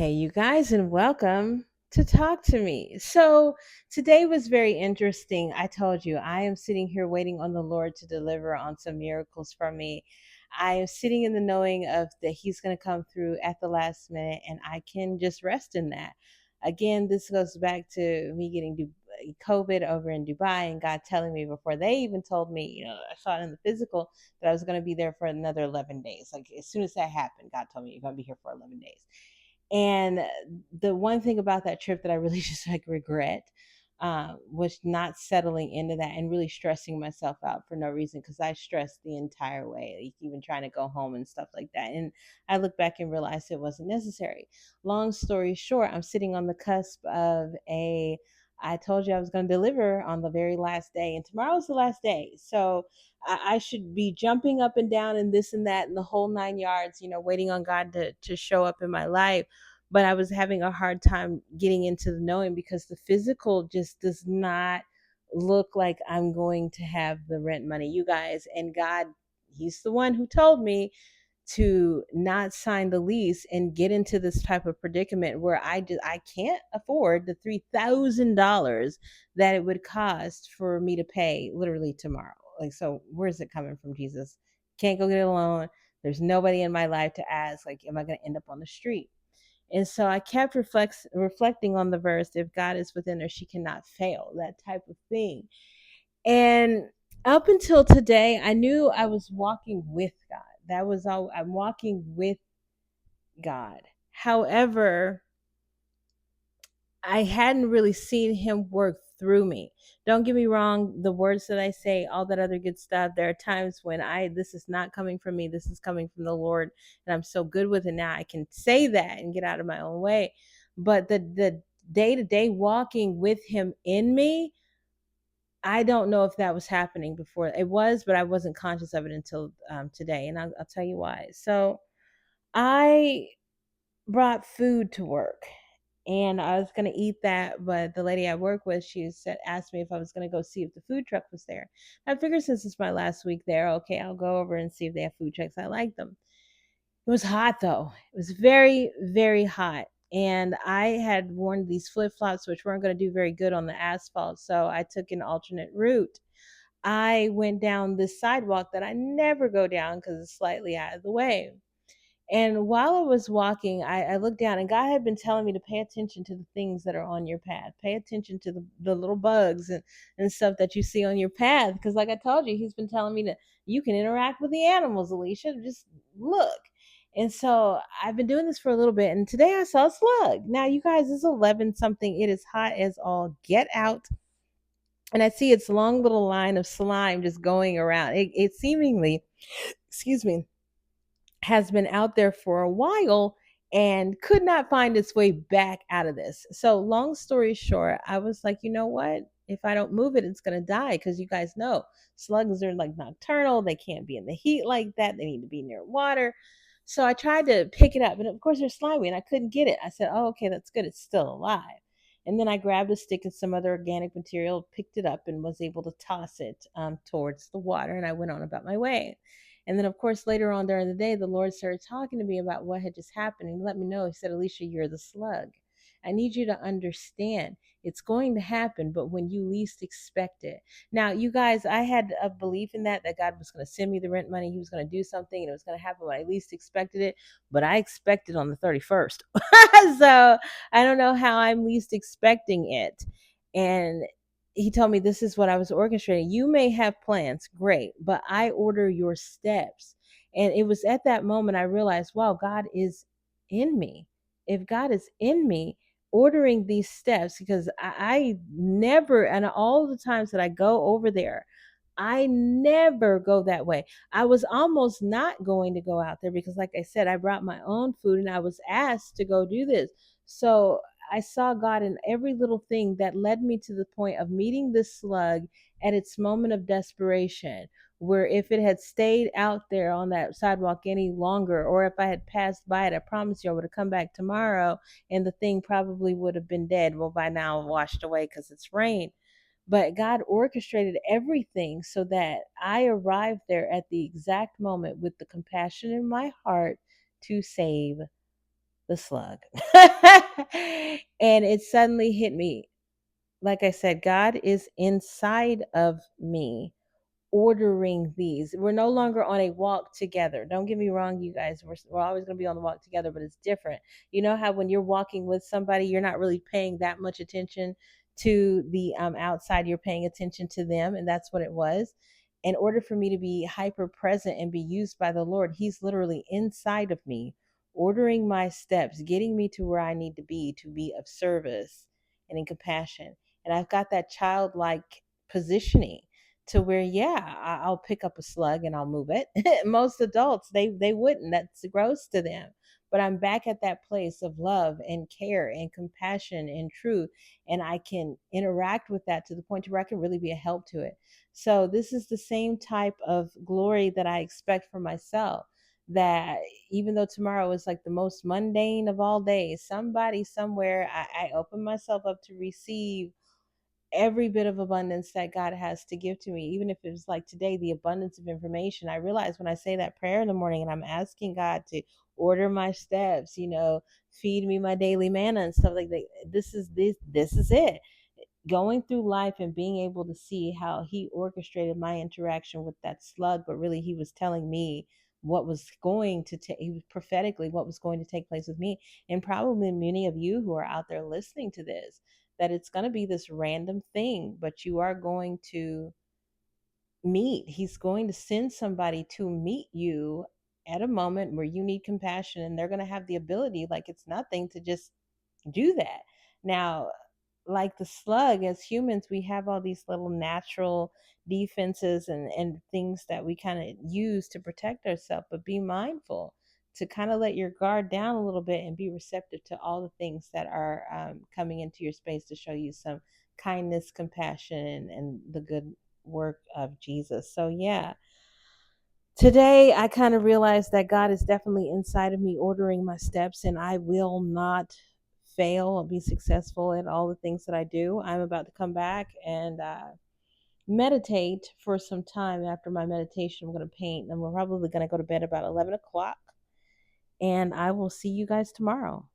Hey, you guys, and welcome to Talk to Me. So, today was very interesting. I told you, I am sitting here waiting on the Lord to deliver on some miracles for me. I am sitting in the knowing of that He's going to come through at the last minute, and I can just rest in that. Again, this goes back to me getting COVID over in Dubai and God telling me before they even told me, I saw it in the physical that I was going to be there for another 11 days. Like, as soon as that happened, God told me, you're going to be here for 11 days. And the one thing about that trip that I really just like regret was not settling into that and really stressing myself out for no reason, because I stressed the entire way, like even trying to go home and stuff like that. And I look back and realize it wasn't necessary. Long story short, I'm sitting on the cusp of a I told you I was going to deliver on the very last day, and tomorrow's the last day. So I should be jumping up and down and this and that and the whole 9 yards, waiting on God to show up in my life. But I was having a hard time getting into the knowing because the physical just does not look like I'm going to have the rent money. You guys, and God, He's the one who told me to not sign the lease and get into this type of predicament where I can't afford the $3,000 that it would cost for me to pay literally tomorrow. Like, so where's it coming from, Jesus? Can't go get a loan. There's nobody in my life to ask, like, am I going to end up on the street? And so I kept reflecting on the verse, if God is within her, she cannot fail, that type of thing. And up until today, I knew I was walking with God. That was all. I'm walking with God. However, I hadn't really seen him work through me. Don't get me wrong, the words that I say, all that other good stuff, there are times when this is not coming from me, this is coming from the Lord, and I'm so good with it now. I can say that and get out of my own way. But the day-to-day walking with him in me, I don't know if that was happening before. It was, but I wasn't conscious of it until today, and I'll tell you why. So I brought food to work, and I was gonna eat that, but the lady I work with, asked me if I was gonna go see if the food truck was there. I figured since it's my last week there, okay, I'll go over and see if they have food trucks. I like them. It was hot though. It was very, very hot. And I had worn these flip flops, which weren't going to do very good on the asphalt. So I took an alternate route. I went down this sidewalk that I never go down because it's slightly out of the way. And while I was walking, I looked down, and God had been telling me to pay attention to the things that are on your path. Pay attention to the little bugs and stuff that you see on your path. Because, like I told you, He's been telling me that you can interact with the animals, Alicia. Just look. And so I've been doing this for a little bit. And today I saw a slug. Now, you guys, it's 11 something. It is hot as all get out. And I see its long little line of slime just going around. It seemingly, excuse me, has been out there for a while and could not find its way back out of this. So, long story short, I was like, you know what? If I don't move it, it's going to die, because you guys know slugs are like nocturnal. They can't be in the heat like that. They need to be near water. So I tried to pick it up, and of course they're slimy, and I couldn't get it. I said, "Oh, okay, that's good. It's still alive." And then I grabbed a stick and some other organic material, picked it up, and was able to toss it towards the water. And I went on about my way. And then, of course, later on during the day, the Lord started talking to me about what had just happened and let me know. He said, Alicia, you're the slug. I need you to understand it's going to happen, but when you least expect it. Now, you guys, I had a belief in that God was going to send me the rent money. He was going to do something, and it was going to happen when I least expected it, but I expected on the 31st. So I don't know how I'm least expecting it. And he told me, this is what I was orchestrating. You may have plans, great, but I order your steps. And it was at that moment I realized, wow, God is in me. If God is in me, ordering these steps, because I never, and all the times that I go over there, I never go that way. I was almost not going to go out there because, like I said, I brought my own food and I was asked to go do this. So I saw God in every little thing that led me to the point of meeting this slug at its moment of desperation. Where if it had stayed out there on that sidewalk any longer, or if I had passed by it, I promise you I would have come back tomorrow and the thing probably would have been dead. Well, by now washed away because it's rain. But God orchestrated everything so that I arrived there at the exact moment with the compassion in my heart to save the slug. And it suddenly hit me. Like I said, God is inside of me ordering these. We're no longer on a walk together. Don't get me wrong, you guys. We're always going to be on the walk together, but it's different. You know how when you're walking with somebody, you're not really paying that much attention to the outside. You're paying attention to them, and that's what it was. In order for me to be hyper present and be used by the Lord, He's literally inside of me, ordering my steps, getting me to where I need to be of service and in compassion. And I've got that childlike positioning to where, yeah, I'll pick up a slug and I'll move it. Most adults, they wouldn't. That's gross to them. But I'm back at that place of love and care and compassion and truth, and I can interact with that to the point where I can really be a help to it. So this is the same type of glory that I expect for myself. That even though tomorrow is like the most mundane of all days, somebody somewhere, I open myself up to receive every bit of abundance that God has to give to me, even if it was like today, the abundance of information. I realize when I say that prayer in the morning and I'm asking God to order my steps, feed me my daily manna and stuff like that. This is it. Going through life and being able to see how He orchestrated my interaction with that slug, but really He was telling me what was going to take, He was prophetically what was going to take place with me, and probably many of you who are out there listening to this, that it's going to be this random thing, but you are going to meet. He's going to send somebody to meet you at a moment where you need compassion, and they're going to have the ability, like it's nothing, to just do that. Now, like the slug, as humans, we have all these little natural defenses and things that we kind of use to protect ourselves, but be mindful to kind of let your guard down a little bit and be receptive to all the things that are coming into your space to show you some kindness, compassion, and the good work of Jesus. So, yeah, today I kind of realized that God is definitely inside of me ordering my steps, and I will not fail or be successful at all the things that I do. I'm about to come back and meditate for some time. After my meditation, I'm going to paint, and we're probably going to go to bed about 11 o'clock. And I will see you guys tomorrow.